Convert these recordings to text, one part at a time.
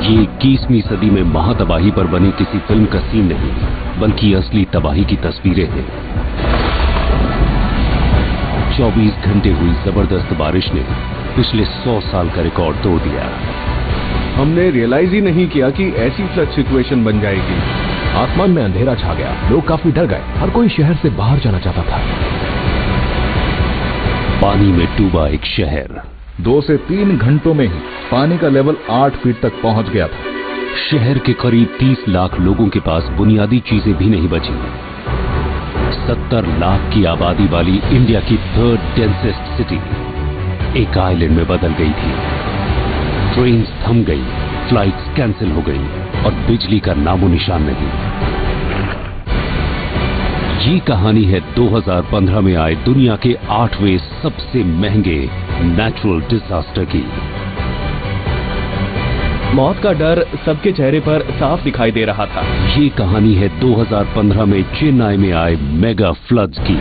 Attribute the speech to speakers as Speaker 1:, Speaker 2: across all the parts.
Speaker 1: ये 21वीं सदी में महातबाही पर बनी किसी फिल्म का सीन नहीं, बल्कि असली तबाही की तस्वीरें हैं। 24 घंटे हुई जबरदस्त बारिश ने पिछले 100 साल का रिकॉर्ड तोड़ दिया।
Speaker 2: हमने रियलाइज ही नहीं किया कि ऐसी फ्लड सिचुएशन बन जाएगी।
Speaker 3: आसमान में अंधेरा छा गया, लोग काफी डर गए, हर कोई शहर से बाहर जाना चाहता था।
Speaker 1: पानी में डूबा एक शहर।
Speaker 3: 2 से 3 घंटों में ही पानी का लेवल 8 फीट तक पहुंच गया था।
Speaker 1: शहर के करीब 30 लाख लोगों के पास बुनियादी चीजें भी नहीं बची। 70 लाख की आबादी वाली इंडिया की 3rd डेंसेस्ट सिटी एक आइलैंड में बदल गई थी। ट्रेन्स थम गई, फ्लाइट्स कैंसिल हो गई और बिजली का नामो निशान नहीं। ये कहानी है 2015 में आए दुनिया के 8वें सबसे महंगे नेचुरल डिजास्टर की।
Speaker 2: मौत का डर सबके चेहरे पर साफ दिखाई दे रहा था।
Speaker 1: ये कहानी है 2015 में चेन्नई में आए मेगा फ्लड्स की।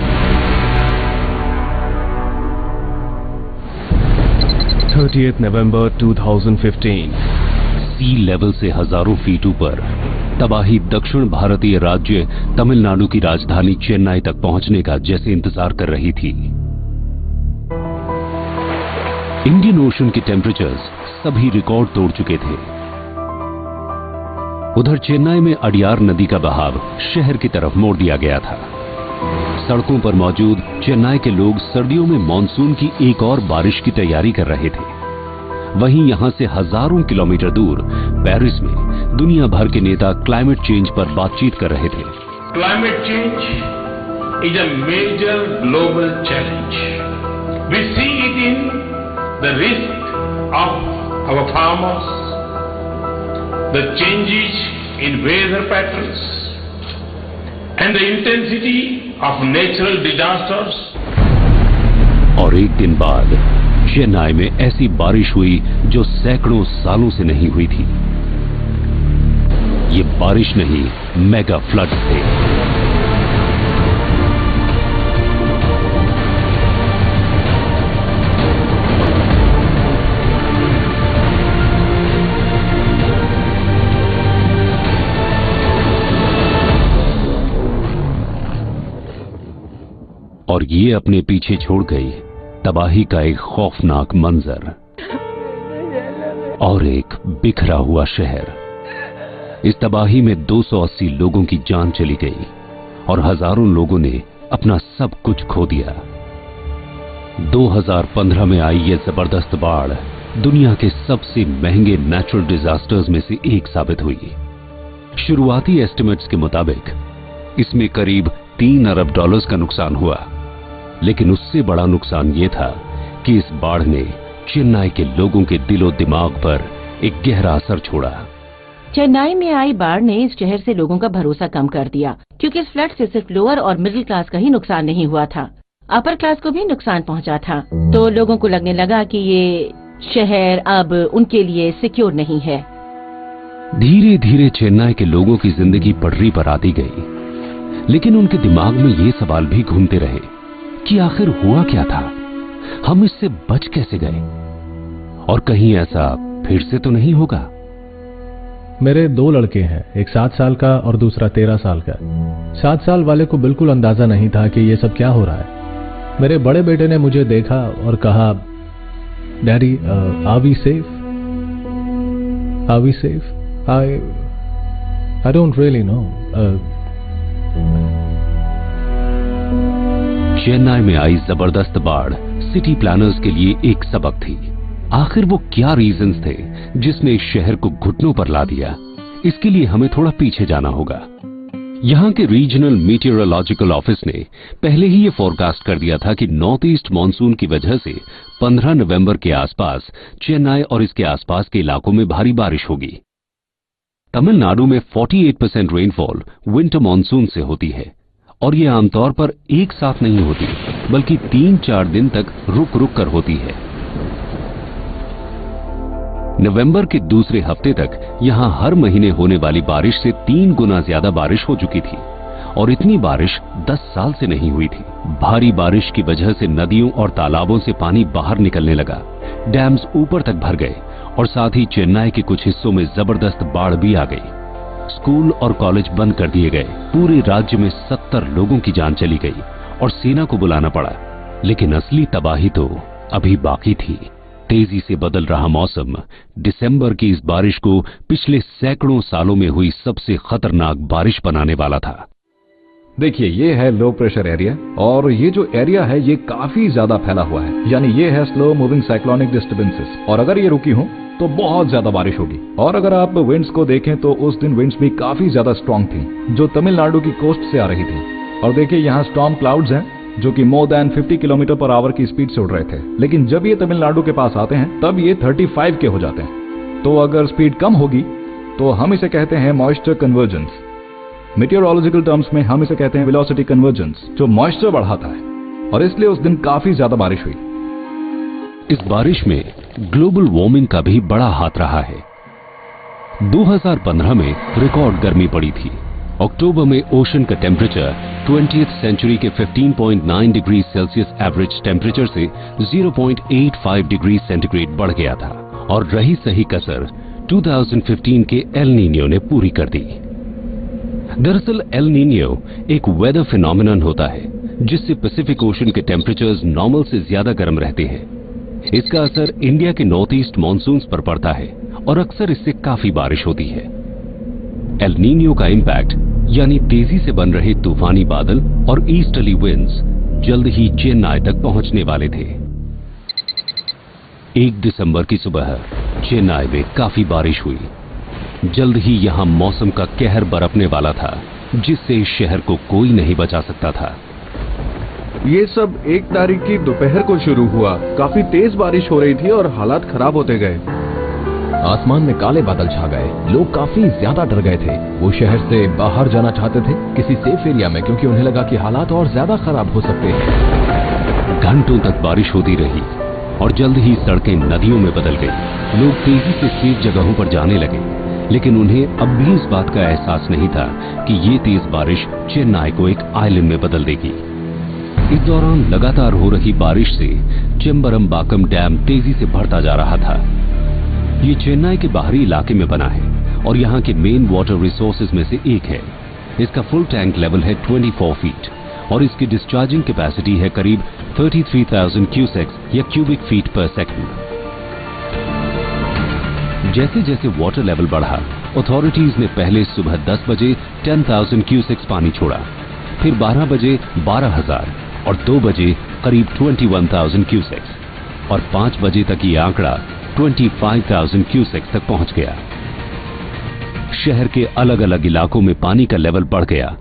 Speaker 2: 30 नवंबर 2015।
Speaker 1: सी लेवल से हजारों फीट ऊपर तबाही दक्षिण भारतीय राज्य तमिलनाडु की राजधानी चेन्नई तक पहुंचने का जैसे इंतजार कर रही थी। इंडियन ओशन के टेम्परेचर्स सभी रिकॉर्ड तोड़ चुके थे। उधर चेन्नई में अडियार नदी का बहाव शहर की तरफ मोड़ दिया गया था। सड़कों पर मौजूद चेन्नई के लोग सर्दियों में मानसून की एक और बारिश की तैयारी कर रहे थे। वहीं यहां से हजारों किलोमीटर दूर पेरिस में दुनिया भर के नेता क्लाइमेट चेंज पर बातचीत कर रहे थे।
Speaker 4: Climate change is a major global challenge. We see it in the risk of our farmers, the changes in weather patterns and the intensity of natural disasters.
Speaker 1: और एक दिन बाद चेन्नई में ऐसी बारिश हुई जो सैकड़ों सालों से नहीं हुई थी। ये बारिश नहीं, मेगा फ्लड्स थे। और ये अपने पीछे छोड़ गई तबाही का एक खौफनाक मंजर और एक बिखरा हुआ शहर। इस तबाही में 280 लोगों की जान चली गई और हजारों लोगों ने अपना सब कुछ खो दिया। 2015 में आई ये जबरदस्त बाढ़ दुनिया के सबसे महंगे नेचुरल डिजास्टर्स में से एक साबित हुई। शुरुआती एस्टिमेट्स के मुताबिक इसमें करीब $3 अरब का नुकसान हुआ, लेकिन उससे बड़ा नुकसान यह था कि इस बाढ़ ने चेन्नई के लोगों के दिलो दिमाग पर एक गहरा असर छोड़ा।
Speaker 5: चेन्नई में आई बाढ़ ने इस शहर से लोगों का भरोसा कम कर दिया, क्योंकि इस फ्लड से सिर्फ लोअर और मिडिल क्लास का ही नुकसान नहीं हुआ था, अपर क्लास को भी नुकसान पहुंचा था। तो लोगों को लगने लगा कि ये शहर अब उनके लिए सिक्योर नहीं है।
Speaker 1: धीरे धीरे चेन्नई के लोगों की जिंदगी पटरी पर आती गई, लेकिन उनके दिमाग में ये सवाल भी घूमते रहे कि आखिर हुआ क्या था, हम इससे बच कैसे गए, और कहीं ऐसा फिर से तो नहीं होगा।
Speaker 6: मेरे 2 लड़के हैं, एक 7 साल का और दूसरा 13 साल का। 7 साल वाले को बिल्कुल अंदाजा नहीं था कि ये सब क्या हो रहा है। मेरे बड़े बेटे ने मुझे देखा और कहा, daddy are we safe? Are we safe? I don't really know.
Speaker 1: Chennai में आई जबरदस्त बाढ़ सिटी प्लानर्स के लिए एक सबक थी। आखिर वो क्या रीजंस थे जिसने इस शहर को घुटनों पर ला दिया? इसके लिए हमें थोड़ा पीछे जाना होगा। यहां के रीजनल मीटियोरोलॉजिकल ऑफिस ने पहले ही ये फोरकास्ट कर दिया था कि नॉर्थ ईस्ट मानसून की वजह से 15 नवंबर के आसपास चेन्नई और इसके आसपास के इलाकों में भारी बारिश होगी। तमिलनाडु में 48% रेनफॉल विंटर मानसून से होती है, और ये आमतौर पर एक साथ नहीं होती, बल्कि 3-4 दिन तक रुक रुक कर होती है। नवंबर के दूसरे हफ्ते तक यहां हर महीने होने वाली बारिश से 3 गुना ज्यादा बारिश हो चुकी थी, और इतनी बारिश 10 साल से नहीं हुई थी। भारी बारिश की वजह से नदियों और तालाबों से पानी बाहर निकलने लगा, डैम्स ऊपर तक भर गए और साथ ही चेन्नई के कुछ हिस्सों में जबरदस्त बाढ़ भी आ गई। स्कूल और कॉलेज बंद कर दिए गए। पूरे राज्य में 70 लोगों की जान चली गई और सेना को बुलाना पड़ा। लेकिन असली तबाही तो अभी बाकी थी। तेजी से बदल रहा मौसम दिसंबर की इस बारिश को पिछले सैकड़ों सालों में हुई सबसे खतरनाक बारिश बनाने वाला था।
Speaker 2: देखिए, ये है लो प्रेशर एरिया और ये जो एरिया है ये काफी ज्यादा फैला हुआ है, यानी ये है स्लो मूविंग साइक्लोनिक डिस्टर्बेंसेस। और अगर ये रुकी हो तो बहुत ज्यादा बारिश होगी। और अगर आप विंड्स को देखें तो उस दिन विंड्स भी काफी ज्यादा स्ट्रांग थी जो तमिलनाडु की कोस्ट से आ रही थी। और देखिए, यहाँ स्टॉर्म क्लाउड्स हैं जो कि more than 50 kilometre per hour की स्पीड से उड़ रहे थे, लेकिन जब ये तमिलनाडु के पास आते हैं तब ये 35 के हो जाते हैं। तो अगर स्पीड कम होगी तो हम इसे कहते हैं मॉइस्चर कन्वर्जेंस। मेटियोरोलॉजिकल टर्म्स में हम इसे कहते हैं वेलोसिटी कन्वर्जेंस, जो मॉइस्चर बढ़ाता है। और इसलिए उस दिन काफी ज्यादा बारिश हुई।
Speaker 1: इस बारिश में ग्लोबल वार्मिंग का भी बड़ा हाथ रहा है। 2015 में रिकॉर्ड गर्मी पड़ी थी। अक्टूबर में ओशन का टेम्परेचर 20th सेंचुरी के 15.9 डिग्री सेल्सियस एवरेज टेम्परेचर से 0.85 डिग्री सेंटीग्रेड बढ़ गया था। और रही सही कसर 2015 के एल नीनियो ने पूरी कर दी। दरअसल एल नीनियो एक वेदर फिनोमिनन होता है जिससे पैसिफिक ओशन के टेम्परेचर्स नॉर्मल से ज्यादा गर्म रहते हैं। इसका असर इंडिया के नॉर्थ ईस्ट मॉनसून्स पर पड़ता है और अक्सर इससे काफी बारिश होती है। एल नीनियो का इंपैक्ट यानी तेजी से बन रहे तूफानी बादल और ईस्टर्ली विंड्स जल्द ही चेन्नई तक पहुंचने वाले थे। 1 दिसंबर की सुबह चेन्नई में काफी बारिश हुई। जल्द ही यहां मौसम का कहर बरपने वाला था जिससे इस शहर को कोई नहीं बचा सकता था।
Speaker 2: ये सब 1 तारीख की दोपहर को शुरू हुआ। काफी तेज बारिश हो रही थी और हालात खराब होते गए।
Speaker 3: आसमान में काले बादल छा गए। लोग काफी ज्यादा डर गए थे। वो शहर से बाहर जाना चाहते थे किसी सेफ एरिया में, क्योंकि उन्हें लगा कि हालात और ज्यादा खराब हो सकते हैं।
Speaker 1: घंटों तक बारिश होती रही और जल्द ही सड़कें नदियों में बदल गई। लोग तेजी से सेफ जगहों पर जाने लगे, लेकिन उन्हें अब भी इस बात का एहसास नहीं था कि ये तेज बारिश चेन्नई को एक आइलैंड में बदल देगी। इस दौरान लगातार हो रही बारिश से चेम्बरमबाकम डैम तेजी से बढ़ता जा रहा था। ये चेन्नई के बाहरी इलाके में बना है और यहाँ के मेन वाटर रिसोर्सेज में से एक है। इसका फुल टैंक लेवल है 24 फीट और इसकी डिस्चार्जिंग कैपेसिटी है करीब 33,000 क्यूसेक्स या क्यूबिक फीट पर सेकंड। जैसे जैसे वाटर लेवल बढ़ा, अथॉरिटीज ने पहले सुबह 10 बजे 10,000 क्यूसेक्स पानी छोड़ा, फिर 12 बजे 12,000 और 2 बजे करीब 21,000 क्यूसेक्स और 5 बजे तक ये आंकड़ा 25,000 क्यूसेक्स तक पहुंच गया। शहर के अलग अलग इलाकों में पानी का लेवल बढ़ गया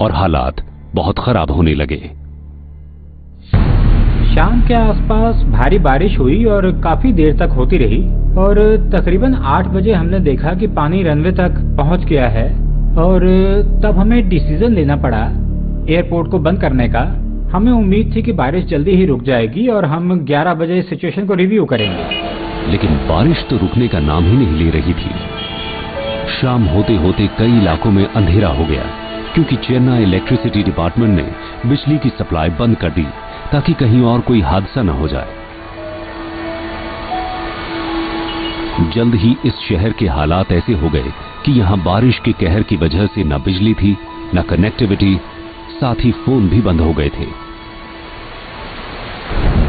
Speaker 1: और हालात बहुत खराब होने लगे।
Speaker 7: शाम के आसपास भारी बारिश हुई और काफी देर तक होती रही और तकरीबन 8 बजे हमने देखा कि पानी रनवे तक पहुंच गया है और तब हमें डिसीजन लेना पड़ा एयरपोर्ट को बंद करने का। हमें उम्मीद थी कि बारिश जल्दी ही रुक जाएगी और हम 11 बजे सिचुएशन को रिव्यू करेंगे।
Speaker 1: लेकिन बारिश तो रुकने का नाम ही नहीं ले रही थी। शाम होते होते कई इलाकों में अंधेरा हो गया क्योंकि चेन्नई इलेक्ट्रिसिटी डिपार्टमेंट ने बिजली की सप्लाई बंद कर दी ताकि कहीं और कोई हादसा न हो जाए। जल्द ही इस शहर के हालात ऐसे हो गए कि यहां बारिश के कहर की वजह से न बिजली थी, न कनेक्टिविटी, साथ ही फोन भी बंद हो गए थे।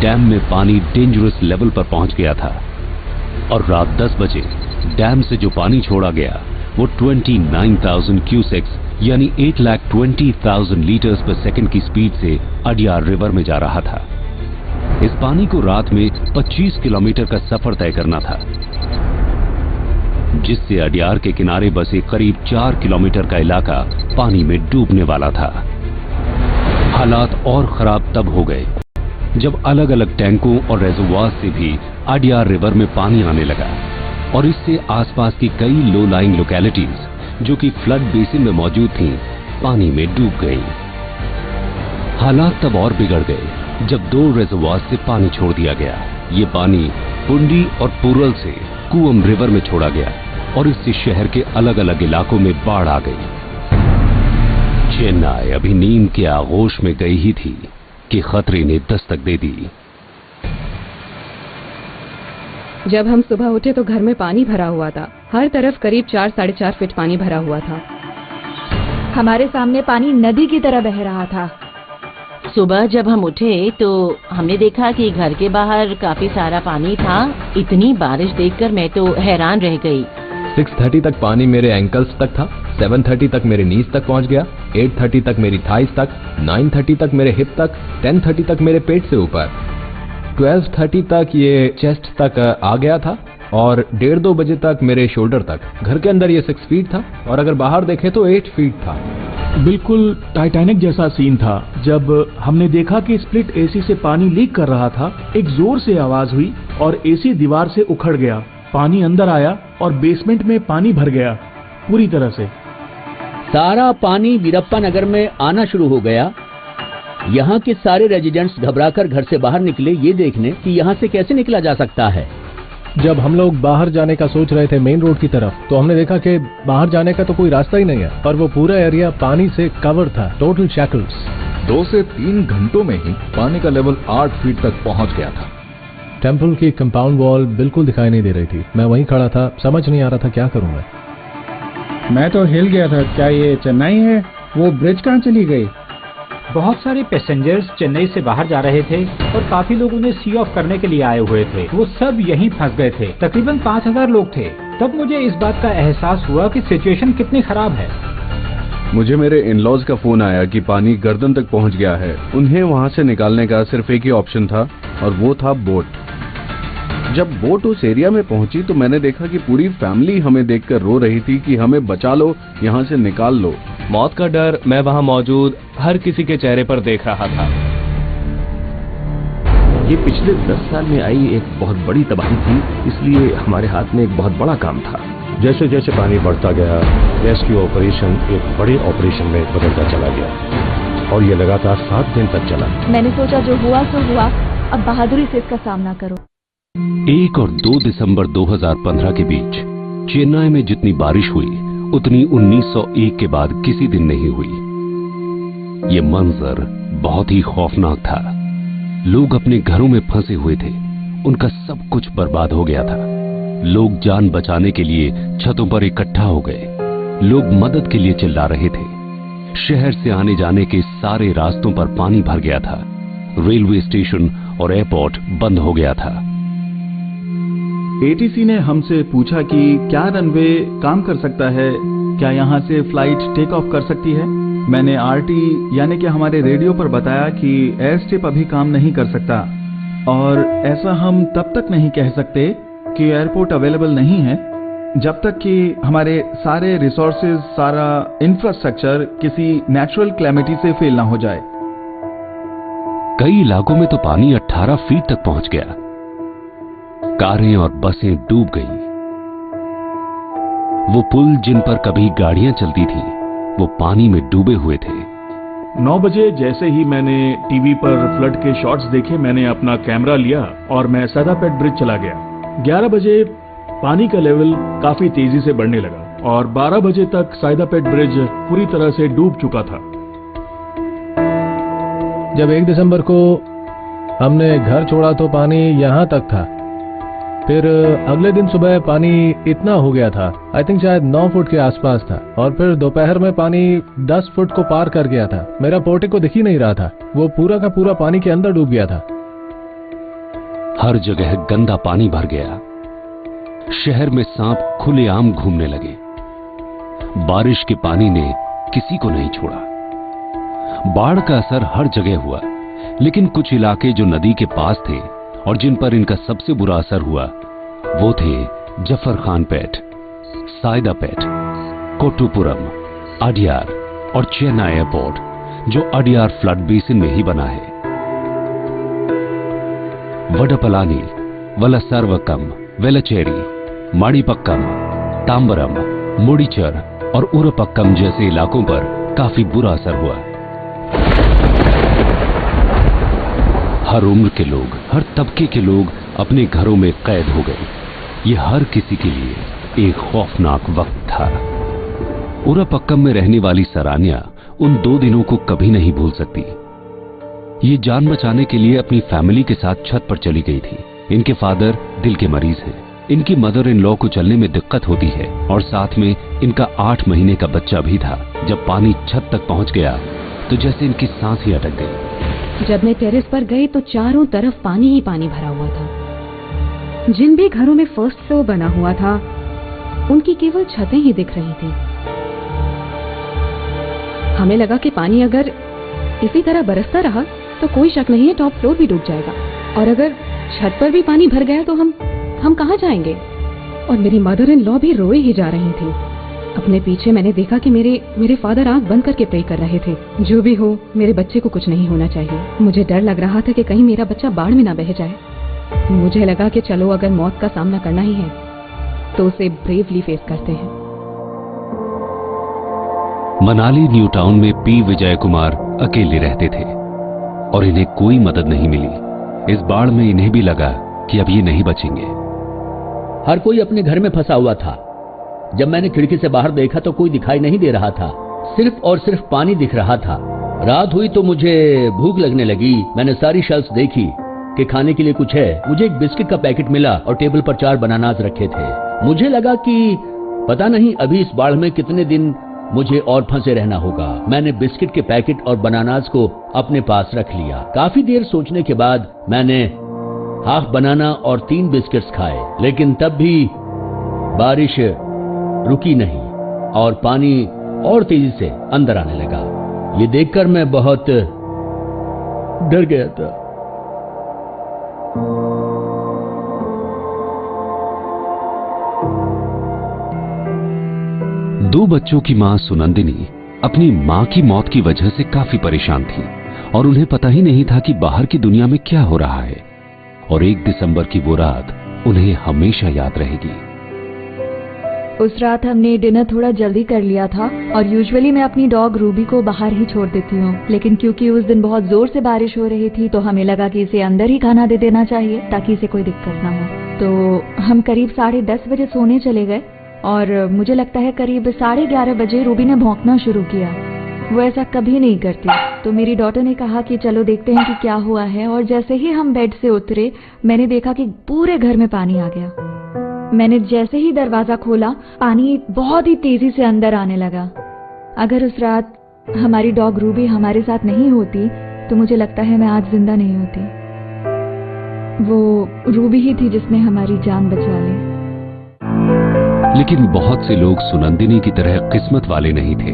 Speaker 1: डैम में पानी डेंजरस लेवल पर पहुंच गया था और रात 10 बजे डैम से जो पानी छोड़ा गया वो 29,000 क्यूसेक्स यानी 8,20,000 लीटर्स पर सेकंड की स्पीड से अडियार रिवर में जा रहा था। इस पानी को रात में 25 किलोमीटर का सफर तय करना था, जिससे अडियार के किनारे बसे करीब 4 किलोमीटर का इलाका पानी में डूबने वाला था। हालात और खराब तब हो गए जब अलग अलग टैंकों और रेजर्वायर से भी अडियार रिवर में पानी आने लगा और इससे आसपास की कई लो लाइंग लोकेलिटीज जो कि फ्लड बेसिन में मौजूद थीं, पानी में डूब गई। हालात तब और बिगड़ गए जब 2 रेजर्वायर से पानी छोड़ दिया गया। ये पानी पुंडी और पुरल से कुअम रिवर में छोड़ा गया और इससे शहर के अलग अलग इलाकों में बाढ़ आ गई। चेन्नई अभी नींद के आगोश में गई ही थी कि खतरे ने दस्तक दे दी।
Speaker 8: जब हम सुबह उठे तो घर में पानी भरा हुआ था। हर तरफ करीब 4-4.5 फीट पानी भरा हुआ था।
Speaker 9: हमारे सामने पानी नदी की तरह बह रहा था।
Speaker 5: सुबह जब हम उठे तो हमने देखा कि घर के बाहर काफी सारा पानी था। इतनी बारिश देखकर मैं तो हैरान रह गई।
Speaker 3: 6:30 तक पानी मेरे एंकल्स तक था, 7:30 तक मेरे नीज तक पहुंच गया, 8:30 तक मेरी थाइस तक, 9:30 तक मेरे हिप तक, 10:30 तक मेरे पेट से ऊपर, 12:30 तक ये चेस्ट तक आ गया था और 1:30-2 बजे तक मेरे शोल्डर तक। घर के अंदर ये 6 फीट था और अगर बाहर देखे तो 8 फीट था।
Speaker 10: बिल्कुल टाइटैनिक जैसा सीन था। जब हमने देखा कि स्प्लिट एसी से पानी लीक कर रहा था, एक जोर से आवाज हुई और एसी दीवार से उखड़ गया। पानी अंदर आया और बेसमेंट में पानी भर गया पूरी तरह से।
Speaker 11: सारा पानी वीरप्पा नगर में आना शुरू हो गया। यहाँ के सारे रेजिडेंट्स घबराकर घर से बाहर निकले, ये देखने कि यहाँ से कैसे निकला जा सकता है।
Speaker 6: जब हम लोग बाहर जाने का सोच रहे थे मेन रोड की तरफ, तो हमने देखा कि बाहर जाने का तो कोई रास्ता ही नहीं है और वो पूरा एरिया पानी से कवर था। Total shackles.
Speaker 2: 2 से 3 घंटों में ही पानी का लेवल 8 फीट तक पहुंच गया था।
Speaker 6: टेम्पल की कंपाउंड वॉल बिल्कुल दिखाई नहीं दे रही थी। मैं वहीं खड़ा था, समझ नहीं आ रहा था क्या करूं
Speaker 7: मैं तो हिल गया था। क्या ये चेन्नई है? वो ब्रिज कहाँ चली गई? बहुत सारे पैसेंजर्स चेन्नई से बाहर जा रहे थे और काफी लोग उन्हें सी ऑफ करने के लिए आए हुए थे। वो सब यहीं फंस गए थे। तकरीबन 5000 लोग थे। तब मुझे इस बात का एहसास हुआ कि सिचुएशन कितनी खराब है।
Speaker 12: मुझे मेरे इन-लॉज का फोन आया कि पानी गर्दन तक पहुंच गया है। उन्हें वहां से निकालने का सिर्फ एक ही ऑप्शन था और वो था बोट। जब बोट उस एरिया में पहुंची तो मैंने देखा कि पूरी फैमिली हमें देखकर रो रही थी कि हमें बचा लो, यहाँ से निकाल लो।
Speaker 13: मौत का डर मैं वहां मौजूद हर किसी के चेहरे पर देख रहा था।
Speaker 14: ये पिछले 10 साल में आई एक बहुत बड़ी तबाही थी, इसलिए हमारे हाथ में एक बहुत बड़ा काम था।
Speaker 15: जैसे जैसे पानी बढ़ता गया, रेस्क्यू ऑपरेशन एक बड़े ऑपरेशन में बदलता चला गया और ये लगातार 7 दिन तक चला।
Speaker 9: मैंने सोचा जो हुआ सो हुआ, अब बहादुरी से इसका सामना करो।
Speaker 1: 1 और 2 दिसंबर 2015 के बीच चेन्नई में जितनी बारिश हुई उतनी 1901 के बाद किसी दिन नहीं हुई। ये मंजर बहुत ही खौफनाक था। लोग अपने घरों में फंसे हुए थे। उनका सब कुछ बर्बाद हो गया था। लोग जान बचाने के लिए छतों पर इकट्ठा हो गए। लोग मदद के लिए चिल्ला रहे थे। शहर से आने जाने के सारे रास्तों पर पानी भर गया था। रेलवे स्टेशन और एयरपोर्ट बंद हो गया था।
Speaker 10: एटीसी ने हमसे पूछा कि क्या रनवे काम कर सकता है, क्या यहाँ से फ्लाइट टेक ऑफ कर सकती है। मैंने आरटी यानी कि हमारे रेडियो पर बताया कि एयर स्ट्रिप अभी काम नहीं कर सकता और ऐसा हम तब तक नहीं कह सकते कि एयरपोर्ट अवेलेबल नहीं है जब तक कि हमारे सारे रिसोर्सेज, सारा इंफ्रास्ट्रक्चर किसी नेचुरल क्लैमिटी से फेल ना हो जाए।
Speaker 1: कई इलाकों में तो पानी 18 फीट तक पहुंच गया। कारें और बसें डूब गईं। वो पुल जिन पर कभी गाड़ियां चलती थीं, वो पानी में डूबे हुए थे।
Speaker 10: 9 बजे जैसे ही मैंने टीवी पर फ्लड के शॉट्स देखे, मैंने अपना कैमरा लिया और मैं सैदापेट ब्रिज चला गया। 11 बजे पानी का लेवल काफी तेजी से बढ़ने लगा और 12 बजे तक सैदापेट ब्रिज पूरी तरह से डूब चुका था।
Speaker 6: जब 1 दिसंबर को हमने घर छोड़ा तो पानी यहाँ तक था। फिर अगले दिन सुबह पानी इतना हो गया था, आई थिंक शायद 9 फुट के आसपास था और फिर दोपहर में पानी 10 फुट को पार कर गया था। मेरा पोर्टिको दिख ही नहीं रहा था, वो पूरा का पूरा पानी के अंदर डूब गया था।
Speaker 1: हर जगह गंदा पानी भर गया। शहर में सांप खुलेआम घूमने लगे। बारिश के पानी ने किसी को नहीं छोड़ा। बाढ़ का असर हर जगह हुआ, लेकिन कुछ इलाके जो नदी के पास थे और जिन पर इनका सबसे बुरा असर हुआ वो थे जफर खान पेट, सायदापेट, कोट्टुपुरम, अडियार और चेन्नई एयरपोर्ट, जो अडियार फ्लड बेसिन में ही बना है। वडपलानी, वलसर्वकम, वेलचेरी, माड़ीपक्कम, तांबरम, मुड़ीचर और उरपक्कम जैसे इलाकों पर काफी बुरा असर हुआ। हर उम्र के लोग, हर तबके के लोग अपने घरों में कैद हो गए। ये हर किसी के लिए एक खौफनाक वक्त था। उरपक्कम में रहने वाली सरान्या उन 2 दिनों को कभी नहीं भूल सकती। ये जान बचाने के लिए अपनी फैमिली के साथ छत पर चली गई थी। इनके फादर दिल के मरीज हैं। इनकी मदर इन लॉ को चलने में दिक्कत होती है और साथ में इनका 8 महीने का बच्चा भी था। जब पानी छत तक पहुंच गया तो जैसे इनकी सांस ही अटक गई।
Speaker 8: जब मैं टेरेस पर गई तो चारों तरफ पानी ही पानी भरा हुआ था। जिन भी घरों में फर्स्ट फ्लोर बना हुआ था उनकी केवल छतें ही दिख रही थी। हमें लगा कि पानी अगर इसी तरह बरसता रहा तो कोई शक नहीं है टॉप फ्लोर भी डूब जाएगा, और अगर छत पर भी पानी भर गया तो हम कहाँ जाएंगे। और मेरी मदर इन लॉ भी रोए ही जा रही थी। अपने पीछे मैंने देखा कि मेरे फादर आंख बंद करके प्रे कर रहे थे, जो भी हो मेरे बच्चे को कुछ नहीं होना चाहिए। मुझे डर लग रहा था कि कहीं मेरा बच्चा बाढ़ में ना बह जाए। मुझे लगा कि चलो अगर मौत का सामना करना ही है तो उसे ब्रेवली फेस करते हैं।
Speaker 1: मनाली न्यू टाउन में पी विजय कुमार अकेले रहते थे और इन्हें कोई मदद नहीं मिली। इस बाढ़ में इन्हें भी लगा कि अब ये नहीं बचेंगे।
Speaker 11: हर कोई अपने घर में फंसा हुआ था। जब मैंने खिड़की से बाहर देखा तो कोई दिखाई नहीं दे रहा था, सिर्फ और सिर्फ पानी दिख रहा था। रात हुई तो मुझे भूख लगने लगी। मैंने सारी शेल्फ्स देखी कि खाने के लिए कुछ है। मुझे एक बिस्किट का पैकेट मिला और टेबल पर 4 बनानास रखे थे। मुझे लगा कि पता नहीं अभी इस बाढ़ में कितने दिन मुझे और फंसे रहना होगा। मैंने बिस्किट के पैकेट और बनानास को अपने पास रख लिया। काफी देर सोचने के बाद मैंने हाफ बनाना और 3 बिस्किट्स खाए, लेकिन तब भी बारिश रुकी नहीं और पानी और तेजी से अंदर आने लगा। ये देखकर मैं बहुत डर गया था।
Speaker 1: दो बच्चों की मां सुनंदिनी अपनी मां की मौत की वजह से काफी परेशान थी और उन्हें पता ही नहीं था कि बाहर की दुनिया में क्या हो रहा है। और 1 दिसंबर की वो रात उन्हें हमेशा याद रहेगी।
Speaker 9: उस रात हमने डिनर थोड़ा जल्दी कर लिया था और यूजुअली मैं अपनी डॉग रूबी को बाहर ही छोड़ देती हूँ, लेकिन क्योंकि उस दिन बहुत जोर से बारिश हो रही थी तो हमें लगा कि इसे अंदर ही खाना दे देना चाहिए ताकि इसे कोई दिक्कत ना हो। तो हम करीब 10:30 बजे सोने चले गए और मुझे लगता है करीब 11:30 बजे रूबी ने भौंकना शुरू किया। वो ऐसा कभी नहीं करती। तो मेरी डॉटर ने कहा कि चलो देखते हैं कि क्या हुआ है, और जैसे ही हम बेड से उतरे मैंने देखा कि पूरे घर में पानी आ गया। मैंने जैसे ही दरवाजा खोला पानी बहुत ही तेजी से अंदर आने लगा। अगर उस रात हमारी डॉग रूबी हमारे साथ नहीं होती तो मुझे लगता है मैं आज जिंदा नहीं होती। वो रूबी ही थी जिसने हमारी जान बचा ली।
Speaker 1: लेकिन बहुत से लोग सुनंदिनी की तरह किस्मत वाले नहीं थे।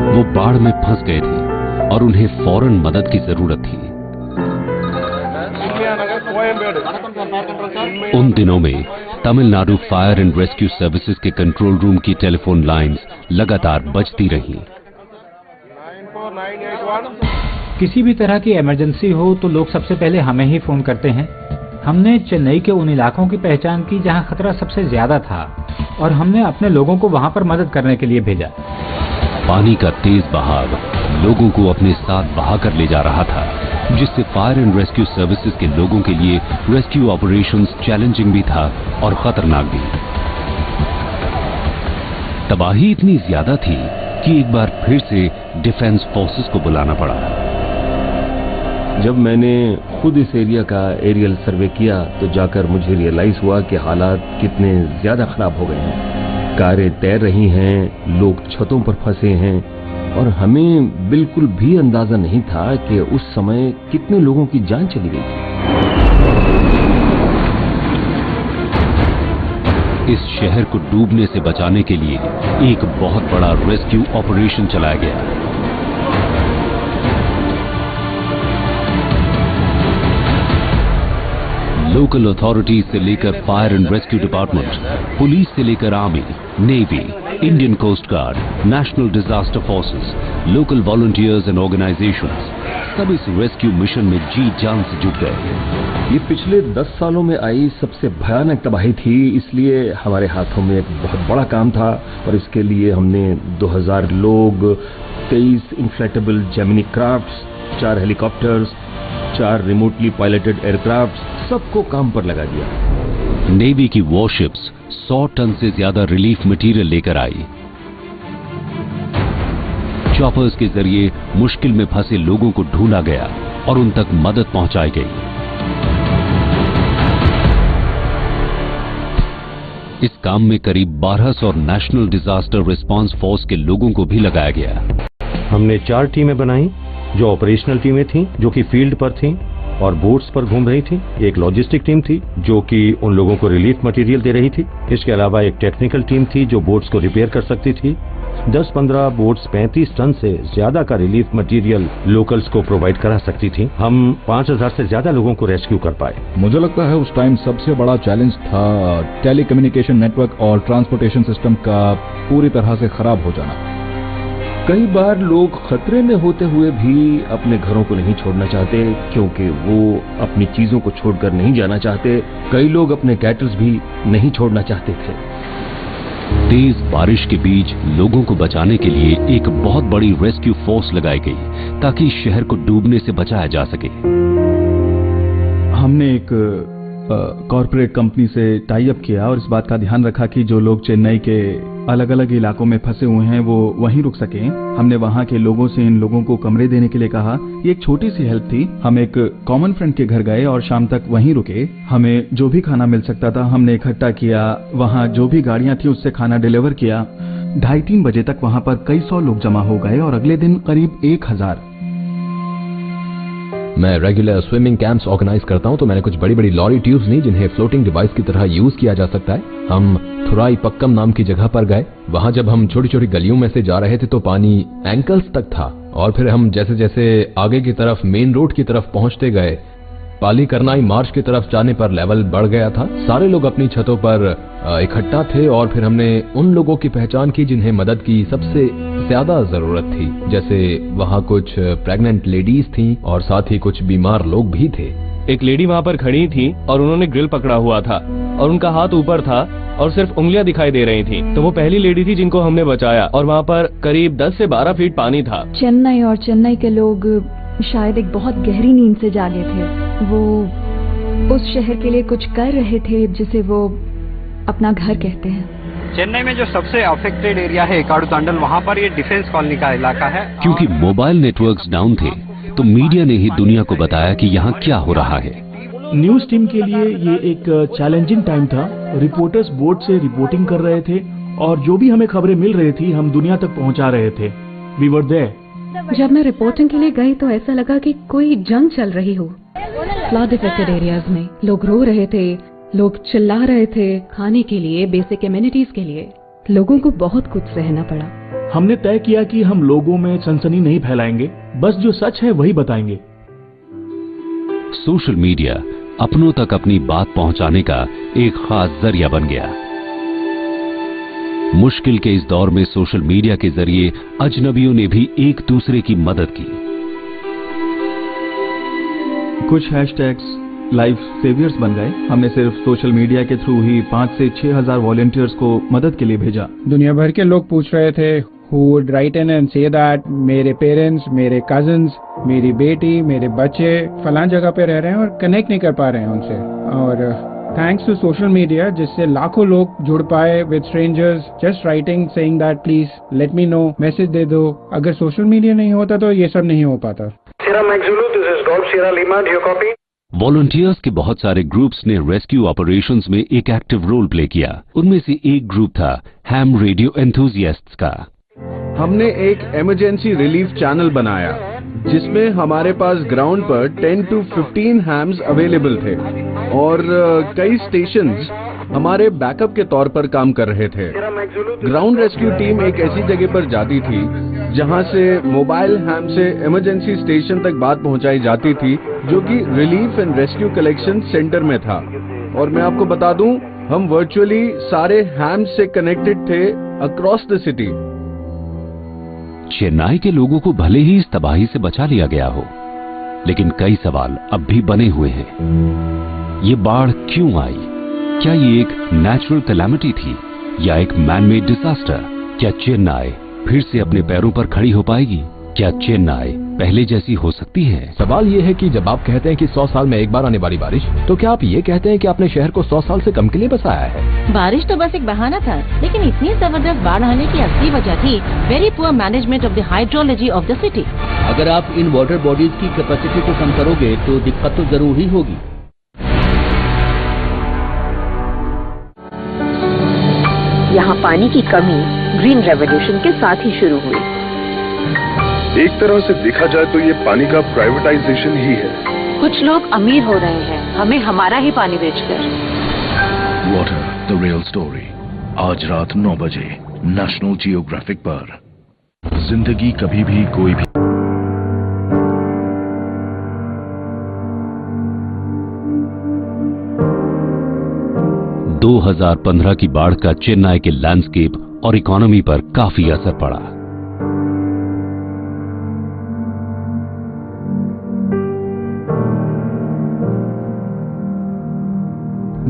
Speaker 1: वो बाढ़ में फंस गए थे और उन्हें फौरन मदद की जरूरत थी। उन दिनों में Tamil Nadu fire and rescue services के कंट्रोल रूम की टेलीफोन लाइंस लगातार बजती रहीं।
Speaker 7: किसी भी तरह की इमरजेंसी हो तो लोग सबसे पहले हमें ही फोन करते हैं। हमने चेन्नई के उन इलाकों की पहचान की जहां खतरा सबसे ज्यादा था और हमने अपने लोगों को वहां पर मदद करने के लिए भेजा।
Speaker 1: पानी का तेज बहाव लोगों को अपने साथ बहा कर ले जा रहा था, जिससे फायर एंड रेस्क्यू सर्विसेज के लोगों के लिए रेस्क्यू ऑपरेशंस चैलेंजिंग भी था और खतरनाक भी। तबाही इतनी ज्यादा थी कि एक बार फिर से डिफेंस फोर्सेस को बुलाना पड़ा।
Speaker 14: जब मैंने खुद इस एरिया का एरियल सर्वे किया तो जाकर मुझे रियलाइज हुआ कि हालात कितने ज्यादा खराब हो गए हैं। कारें तैर रही हैं, लोग छतों पर फंसे हैं और हमें बिल्कुल भी अंदाजा नहीं था कि उस समय कितने लोगों की जान चली गई थी।
Speaker 1: इस शहर को डूबने से बचाने के लिए एक बहुत बड़ा रेस्क्यू ऑपरेशन चलाया गया। लोकल अथॉरिटीज से लेकर fire and rescue department, police से लेकर army, navy, Indian coast guard, national disaster forces, local volunteers and organisations सब इस रेस्क्यू मिशन में जी जान से जुट गए।
Speaker 14: ये पिछले 10 सालों में आई सबसे भयानक तबाही थी, इसलिए हमारे हाथों में एक बहुत बड़ा काम था और इसके लिए हमने 2000 लोग, 23 inflatable Gemini crafts, 4 helicopters, 4 remotely piloted aircraft सबको काम पर लगा दिया।
Speaker 1: नेवी की वॉरशिप्स 100 टन से ज्यादा रिलीफ मटेरियल लेकर आई। चॉपर्स के जरिए मुश्किल में फंसे लोगों को ढूंढा गया और उन तक मदद पहुंचाई गई। इस काम में करीब 1200 नेशनल डिजास्टर रिस्पांस फोर्स के लोगों को भी लगाया गया।
Speaker 15: हमने 4 टीमें बनाई जो ऑपरेशनल टीमें थीं, जो कि फील्ड पर थीं और बोट्स पर घूम रही थी। एक लॉजिस्टिक टीम थी जो कि उन लोगों को रिलीफ मटेरियल दे रही थी। इसके अलावा एक टेक्निकल टीम थी जो बोट्स को रिपेयर कर सकती थी। 10-15 बोट्स 35 टन से ज्यादा का रिलीफ मटेरियल लोकल्स को प्रोवाइड करा सकती थी। हम 5000 से ज्यादा लोगों को रेस्क्यू कर पाए।
Speaker 2: मुझे लगता है उस टाइम सबसे बड़ा चैलेंज था टेलीकम्युनिकेशन नेटवर्क और ट्रांसपोर्टेशन सिस्टम का पूरी तरह से खराब हो जाना।
Speaker 14: कई बार लोग खतरे में होते हुए भी अपने घरों को नहीं छोड़ना चाहते, क्योंकि वो अपनी चीजों को छोड़कर नहीं जाना चाहते। कई लोग अपने कैटल्स भी नहीं छोड़ना चाहते थे।
Speaker 1: तेज बारिश के बीच लोगों को बचाने के लिए एक बहुत बड़ी रेस्क्यू फोर्स लगाई गई ताकि शहर को डूबने से बचाया जा सके।
Speaker 10: हमने एक कॉरपोरेट कंपनी से टाई अप किया और इस बात का ध्यान रखा कि जो लोग चेन्नई के अलग अलग इलाकों में फंसे हुए हैं वो वहीं रुक सकें। हमने वहां के लोगों से इन लोगों को कमरे देने के लिए कहा। ये एक छोटी सी हेल्प थी। हम एक कॉमन फ्रेंड के घर गए और शाम तक वहीं रुके। हमें जो भी खाना मिल सकता था हमने इकट्ठा किया। वहां जो भी गाड़ियां थी उससे खाना डिलीवर किया। 2:30-3 बजे तक वहां पर कई 100 लोग जमा हो गए और अगले दिन करीब 1000।
Speaker 3: मैं रेगुलर स्विमिंग कैंप्स ऑर्गेनाइज करता हूं, तो मैंने कुछ बड़ी बड़ी लॉरी ट्यूब्स ली जिन्हें फ्लोटिंग डिवाइस की तरह यूज किया जा सकता है। हम थुराई पक्कम नाम की जगह पर गए। वहां जब हम छोटी छोटी गलियों में से जा रहे थे तो पानी एंकल्स तक था, और फिर हम जैसे जैसे आगे की तरफ मेन रोड की तरफ पहुंचते गए, पालीकरनाई मार्च की तरफ जाने पर लेवल बढ़ गया था। सारे लोग अपनी छतों पर इकट्ठा थे और फिर हमने उन लोगों की पहचान की जिन्हें मदद की सबसे ज्यादा जरूरत थी। जैसे वहाँ कुछ प्रेग्नेंट लेडीज थीं और साथ ही कुछ बीमार लोग भी थे।
Speaker 13: एक लेडी वहाँ पर खड़ी थी और उन्होंने ग्रिल पकड़ा हुआ था और उनका हाथ ऊपर था और सिर्फ उंगलियां दिखाई दे रही थी। तो वो पहली लेडी थी जिनको हमने बचाया और वहाँ पर करीब 10 से 12 फीट पानी था।
Speaker 9: चेन्नई और चेन्नई के लोग शायद एक बहुत गहरी नींद से जागे थे। वो उस शहर के लिए कुछ कर रहे थे जिसे वो अपना घर कहते हैं।
Speaker 16: चेन्नई में जो सबसे अफेक्टेड एरिया है एकाडू तांडल, वहाँ पर ये डिफेंस कॉलोनी का इलाका है।
Speaker 1: क्योंकि मोबाइल नेटवर्क्स डाउन थे तो मीडिया ने ही दुनिया को बताया कि यहाँ क्या हो रहा है।
Speaker 17: न्यूज टीम के लिए ये एक चैलेंजिंग टाइम था। रिपोर्टर्स बोर्ड से रिपोर्टिंग कर रहे थे और जो भी हमें खबरें मिल रही थी हम दुनिया तक पहुंचा रहे थे। We were there.
Speaker 8: जब मैं रिपोर्टिंग के लिए गई तो ऐसा लगा कि कोई जंग चल रही हो। फ्लड इफेक्टेड एरियाज में लोग रो रहे थे, लोग चिल्ला रहे थे खाने के लिए, बेसिक एमिनिटीज के लिए। लोगों को बहुत कुछ सहना पड़ा।
Speaker 17: हमने तय किया कि हम लोगों में सनसनी नहीं फैलाएंगे, बस जो सच है वही बताएंगे।
Speaker 1: सोशल मीडिया अपनों तक अपनी बात पहुंचाने का एक खास जरिया बन गया। मुश्किल के इस दौर में सोशल मीडिया के जरिए अजनबियों ने भी एक दूसरे की मदद की।
Speaker 10: कुछ हैशटैग्स लाइफ सेवियर्स बन गए। हमने सिर्फ सोशल मीडिया के थ्रू ही 5 से 6000 वॉलंटियर्स को मदद के लिए भेजा।
Speaker 18: दुनिया भर के लोग पूछ रहे थे who would write in and say that मेरे पेरेंट्स, मेरे कजन्स, मेरी बेटी, मेरे बच्चे फलां जगह पे रह रहे हैं और कनेक्ट नहीं कर पा रहे हैं उनसे। और थैंक्स टू सोशल मीडिया जिससे लाखों लोग जुड़ पाए with strangers, just writing saying that please let me know, message दे दो। अगर सोशल मीडिया नहीं होता तो ये सब नहीं हो पाता।
Speaker 1: वॉलंटियर्स के बहुत सारे ग्रुप्स ने रेस्क्यू ऑपरेशंस में एक एक्टिव रोल प्ले किया। उनमें से एक ग्रुप था हैम रेडियो एंथुसियास्ट्स का।
Speaker 12: हमने एक इमरजेंसी रिलीफ चैनल बनाया जिसमें हमारे पास ग्राउंड पर 10 to 15 हैम्स अवेलेबल थे और कई स्टेशंस हमारे बैकअप के तौर पर काम कर रहे थे। ग्राउंड रेस्क्यू टीम एक ऐसी जगह पर जाती थी जहां से मोबाइल हैम से इमरजेंसी स्टेशन तक बात पहुंचाई जाती थी, जो कि relief and rescue collection centre में था। और मैं आपको बता दूं, हम वर्चुअली सारे हैम्स से कनेक्टेड थे अक्रॉस द सिटी।
Speaker 1: चेन्नई के लोगों को भले ही इस तबाही से बचा लिया गया हो, लेकिन कई सवाल अब भी बने हुए हैं। ये बाढ़ क्यों आई? क्या ये एक नेचुरल कैलामिटी थी या एक मैन मेड डिजास्टर? क्या चेन्नई फिर से अपने पैरों पर खड़ी हो पाएगी? क्या चेन्नई पहले जैसी हो सकती है?
Speaker 3: सवाल ये है कि जब आप कहते हैं कि 100 साल में एक बार आने वाली बारिश, तो क्या आप ये कहते हैं कि आपने शहर को 100 साल से कम के लिए बसाया है?
Speaker 5: बारिश तो बस एक बहाना था, लेकिन इतनी जबरदस्त बाढ़ आने की असली वजह थी very poor management of the hydrology of the city.
Speaker 11: अगर आप इन वाटर बॉडीज की कैपेसिटी को कम करोगे तो दिक्कत तो जरूर ही होगी।
Speaker 19: यहाँ पानी की कमी ग्रीन रेवोल्यूशन के साथ ही शुरू हुई।
Speaker 20: एक तरह से देखा जाए तो ये पानी का प्राइवेटाइजेशन ही है।
Speaker 19: कुछ लोग अमीर हो रहे हैं हमें हमारा ही पानी बेचकर।
Speaker 21: वाटर द रियल स्टोरी, आज रात 9 बजे नेशनल जियोग्राफिक पर। जिंदगी कभी भी कोई भी
Speaker 1: 2015 की बाढ़ का चेन्नई के लैंडस्केप और इकोनॉमी पर काफी असर पड़ा।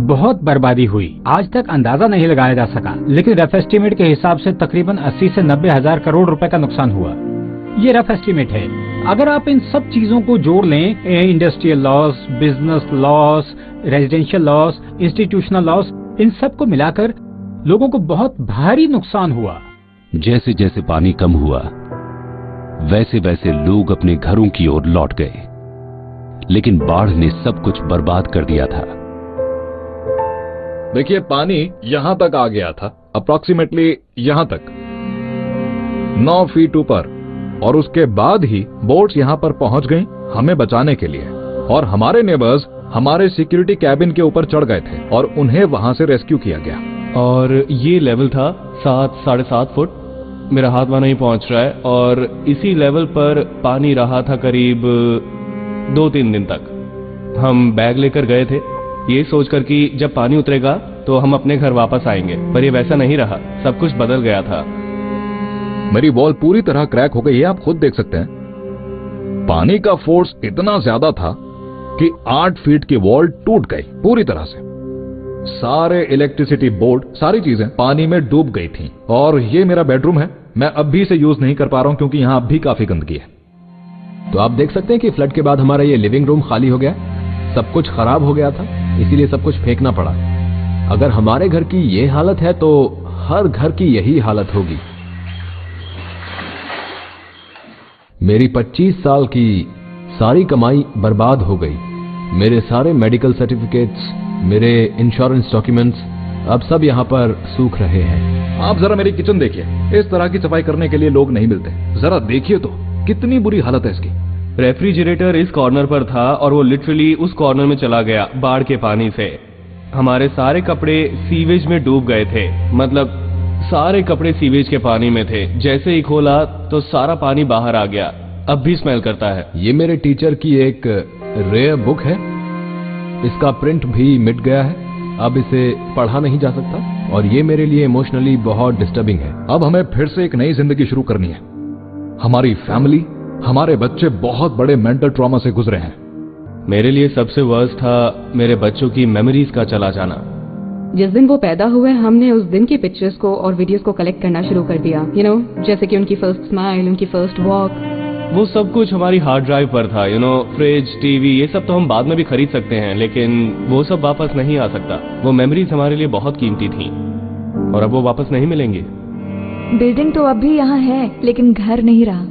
Speaker 7: बहुत बर्बादी हुई, आज तक अंदाजा नहीं लगाया जा सका, लेकिन रफ एस्टीमेट के हिसाब से तकरीबन 80 से 90 हजार करोड़ रुपए का नुकसान हुआ। ये रफ एस्टीमेट है। अगर आप इन सब चीजों को जोड़ लें, industrial loss, business loss, residential loss, institutional loss, इन सब को मिलाकर लोगों को बहुत भारी नुकसान हुआ।
Speaker 1: जैसे जैसे पानी कम हुआ, वैसे वैसे लोग अपने घरों की ओर लौट गए, लेकिन बाढ़ ने सब कुछ बर्बाद कर दिया था।
Speaker 2: देखिए, पानी यहां तक आ गया था, अप्रोक्सीमेटली यहां तक 9 फीट ऊपर, और उसके बाद ही बोट्स यहां पर पहुंच गईं हमें बचाने के लिए, और हमारे नेबर्स हमारे सिक्योरिटी कैबिन के ऊपर चढ़ गए थे और उन्हें वहां से रेस्क्यू किया गया।
Speaker 13: और ये लेवल था 7-7.5 फुट, मेरा हाथ वहां नहीं पहुंच रहा है, और इसी लेवल पर पानी रहा था करीब 2-3 दिन तक। हम बैग लेकर गए थे ये सोचकर कि जब पानी उतरेगा तो हम अपने घर वापस आएंगे, पर ये वैसा नहीं रहा, सब कुछ बदल गया था।
Speaker 2: मेरी वॉल पूरी तरह क्रैक हो गई है, आप खुद देख सकते हैं। पानी का फोर्स इतना ज्यादा था कि 8 फीट की वॉल टूट गई पूरी तरह से। सारे इलेक्ट्रिसिटी बोर्ड, सारी चीजें पानी में डूब गई थी। और ये मेरा बेडरूम है, मैं अब भी इसे यूज नहीं कर पा रहा हूं क्योंकि यहां अब भी काफी गंदगी है।
Speaker 3: तो आप देख सकते हैं कि फ्लड के बाद हमारा ये लिविंग रूम खाली हो गया, सब कुछ खराब हो गया था, इसीलिए सब कुछ फेंकना पड़ा। अगर हमारे घर की ये हालत है तो हर घर की यही हालत होगी। मेरी 25 साल की सारी कमाई बर्बाद हो गई। मेरे सारे मेडिकल सर्टिफिकेट्स, मेरे इंश्योरेंस डॉक्यूमेंट्स अब सब यहाँ पर सूख रहे हैं।
Speaker 2: आप जरा मेरी किचन देखिए, इस तरह की सफाई करने के लिए लोग नहीं मिलते। जरा देखिए तो कितनी बुरी हालत है इसकी।
Speaker 13: रेफ्रिजरेटर इस कॉर्नर पर था और वो लिटरली उस कॉर्नर में चला गया बाढ़ के पानी से। हमारे सारे कपड़े सीवेज में डूब गए थे, मतलब सारे कपड़े सीवेज के पानी में थे। जैसे ही खोला तो सारा पानी बाहर आ गया, अब भी स्मेल करता है।
Speaker 3: ये मेरे टीचर की एक रेयर बुक है, इसका प्रिंट भी मिट गया है, अब इसे पढ़ा नहीं जा सकता, और ये मेरे लिए इमोशनली बहुत डिस्टर्बिंग है।
Speaker 2: अब हमें फिर से एक नई जिंदगी शुरू करनी है। हमारी फैमिली, हमारे बच्चे बहुत बड़े मेंटल ट्रॉमा से गुजरे हैं।
Speaker 13: मेरे लिए सबसे वर्स्ट था मेरे बच्चों की मेमोरीज का चला जाना।
Speaker 8: जिस दिन वो पैदा हुए हमने उस दिन की पिक्चर्स को और वीडियोस को कलेक्ट करना शुरू कर दिया। जैसे कि उनकी फर्स्ट स्माइल, उनकी फर्स्ट वॉक,
Speaker 13: वो सब कुछ हमारी हार्ड ड्राइव पर था। फ्रिज, टीवी, ये सब तो हम बाद में भी खरीद सकते हैं, लेकिन वो सब वापस नहीं आ सकता। वो मेमोरीज हमारे लिए बहुत कीमती थी और अब वो वापस नहीं मिलेंगे।
Speaker 9: बिल्डिंग तो अब भी यहाँ है, लेकिन घर नहीं रहा।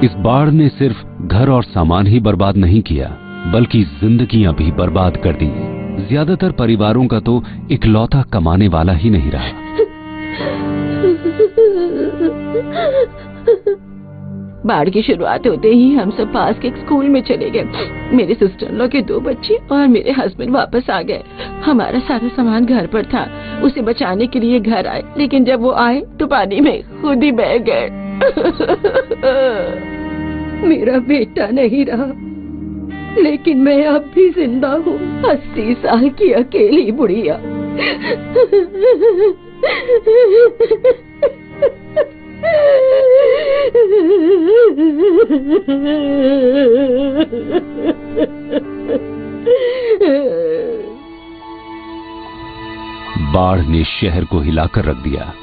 Speaker 1: इस बाढ़ ने सिर्फ घर और सामान ही बर्बाद नहीं किया, बल्कि जिंदगियां भी बर्बाद कर दी। ज्यादातर परिवारों का तो इकलौता कमाने वाला ही नहीं रहा।
Speaker 5: बाढ़ की शुरुआत होते ही हम सब पास के एक स्कूल में चले गए। मेरे सिस्टर लॉ के 2 बच्चे और मेरे हस्बैंड वापस आ गए। हमारा सारा सामान घर पर था, उसे बचाने के लिए घर आए, लेकिन जब वो आए तो पानी में खुद ही बह गए। मेरा बेटा नहीं रहा, लेकिन मैं अब भी जिंदा हूँ, 80 साल की अकेली बुढ़िया।
Speaker 1: बाढ़ ने शहर को हिलाकर रख दिया।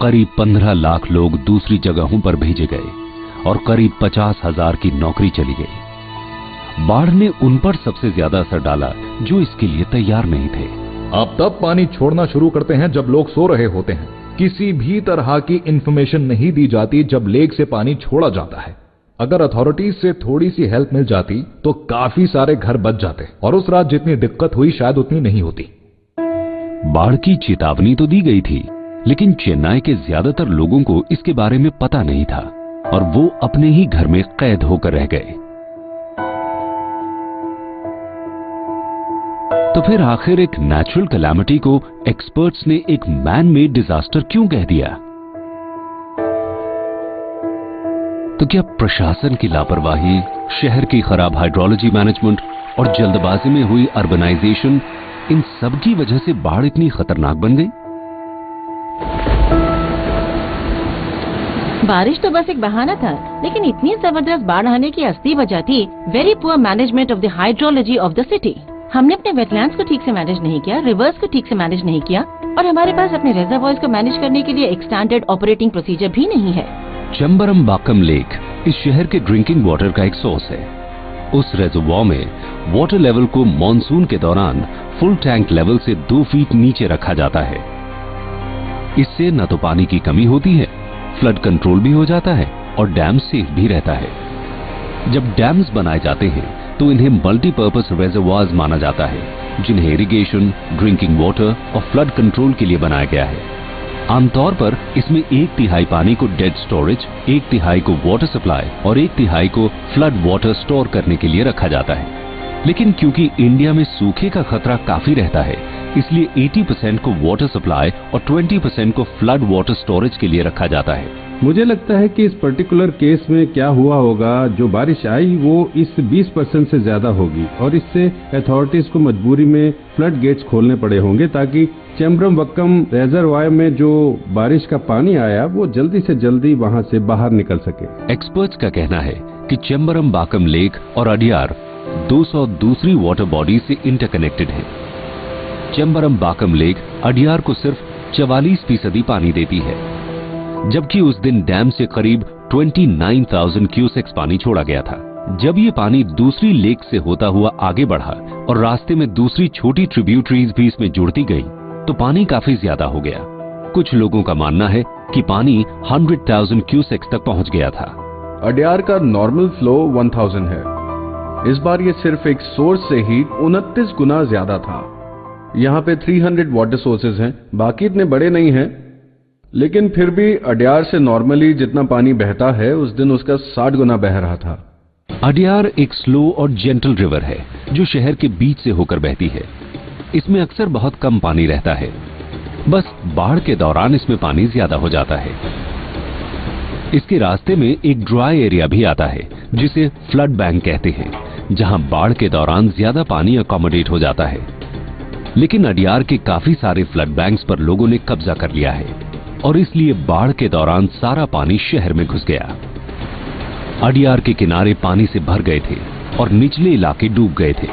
Speaker 1: करीब 15 लाख लोग दूसरी जगहों पर भेजे गए और करीब 50,000 की नौकरी चली गई। बाढ़ ने उन पर सबसे ज्यादा असर डाला जो इसके लिए तैयार नहीं थे।
Speaker 2: आप तब पानी छोड़ना शुरू करते हैं जब लोग सो रहे होते हैं। किसी भी तरह की इंफॉर्मेशन नहीं दी जाती जब लेक से पानी छोड़ा जाता है। अगर अथॉरिटीज से थोड़ी सी हेल्प मिल जाती तो काफी सारे घर बच जाते और उस रात जितनी दिक्कत हुई शायद उतनी नहीं होती।
Speaker 1: बाढ़ की चेतावनी तो दी गई थी, लेकिन चेन्नई के ज्यादातर लोगों को इसके बारे में पता नहीं था और वो अपने ही घर में कैद होकर रह गए। तो फिर आखिर एक नेचुरल कैलामिटी को एक्सपर्ट्स ने एक मैन मेड डिजास्टर क्यों कह दिया? तो क्या प्रशासन की लापरवाही, शहर की खराब हाइड्रोलॉजी मैनेजमेंट और जल्दबाजी में हुई अर्बनाइजेशन, इन सब की वजह से बाढ़ इतनी खतरनाक बन गई?
Speaker 5: बारिश तो बस एक बहाना था, लेकिन इतनी जबरदस्त बाढ़ आने की असली वजह थी very poor management of the hydrology of the city. हमने अपने वेटलैंड्स को ठीक से मैनेज नहीं किया, रिवर्स को ठीक से मैनेज नहीं किया और हमारे पास अपने रिजर्वॉयर्स को मैनेज करने के लिए एक स्टैंडर्ड ऑपरेटिंग प्रोसीजर भी नहीं है।
Speaker 1: चेम्बरमबाकम लेक इस शहर के ड्रिंकिंग वाटर का एक सोर्स है। उस रिजर्वॉयर में वाटर लेवल को मॉनसून के दौरान फुल टैंक लेवल से 2 फीट नीचे रखा जाता है। इससे न तो पानी की कमी होती है, फ्लड कंट्रोल भी हो जाता है और डैम सेफ भी रहता है। जब डैम्स बनाए जाते हैं तो इन्हें मल्टीपर्पस रिजर्वॉयर्स माना जाता है, जिन्हें इरिगेशन, ड्रिंकिंग वाटर और फ्लड कंट्रोल के लिए बनाया गया है। आमतौर पर इसमें 1/3 पानी को डेड स्टोरेज, 1/3 को वाटर सप्लाई और 1/3 को फ्लड वाटर स्टोर करने के लिए रखा जाता है। लेकिन क्योंकि इंडिया में सूखे का खतरा काफी रहता है, इसलिए 80% को वाटर सप्लाई और 20% को फ्लड वाटर स्टोरेज के लिए रखा जाता है।
Speaker 4: मुझे लगता है कि इस पर्टिकुलर केस में क्या हुआ होगा, जो बारिश आई वो इस 20% से ज्यादा होगी और इससे अथॉरिटीज को मजबूरी में फ्लड गेट्स खोलने पड़े होंगे ताकि चेम्बरमबक्कम रिजर्वॉयर में जो बारिश का पानी आया वो जल्दी से जल्दी वहां से बाहर निकल सके।
Speaker 1: एक्सपर्ट्स का कहना है कि चेम्बरमबाकम लेक और अडियार 200 दूसरी वाटर बॉडी से इंटरकनेक्टेड है। चेम्बरमबाकम लेक अडियार को सिर्फ 44% पानी देती है, जबकि उस दिन डैम से करीब 29,000 क्यूसेक्स पानी छोड़ा गया था। जब ये पानी दूसरी लेक से होता हुआ आगे बढ़ा और रास्ते में दूसरी छोटी ट्रिब्यूटरीज भी इसमें जुड़ती गई तो पानी काफी ज्यादा हो गया। कुछ लोगों का मानना है कि पानी 100,000 क्यूसेक्स तक पहुंच गया था।
Speaker 12: अडियार का नॉर्मल फ्लो 1000 है। इस बार ये सिर्फ एक सोर्स से ही 29 गुना ज्यादा था। यहाँ पे 300 वाटर सोर्सेज हैं, बाकी इतने बड़े नहीं हैं, लेकिन फिर भी अडियार से नॉर्मली जितना पानी बहता है उस दिन उसका 60 गुना बह रहा था।
Speaker 1: अडियार एक स्लो और जेंटल रिवर है जो शहर के बीच से होकर बहती है। इसमें अक्सर बहुत कम पानी रहता है, बस बाढ़ के दौरान इसमें पानी ज्यादा हो जाता है। इसके रास्ते में एक ड्राई एरिया भी आता है जिसे फ्लड बैंक कहते हैं, जहां बाढ़ के दौरान ज्यादा पानी अकोमोडेट हो जाता है। लेकिन अडियार के काफी सारे फ्लड बैंक्स पर लोगों ने कब्जा कर लिया है और इसलिए बाढ़ के दौरान सारा पानी शहर में घुस गया। अडियार के किनारे पानी से भर गए थे और निचले इलाके डूब गए थे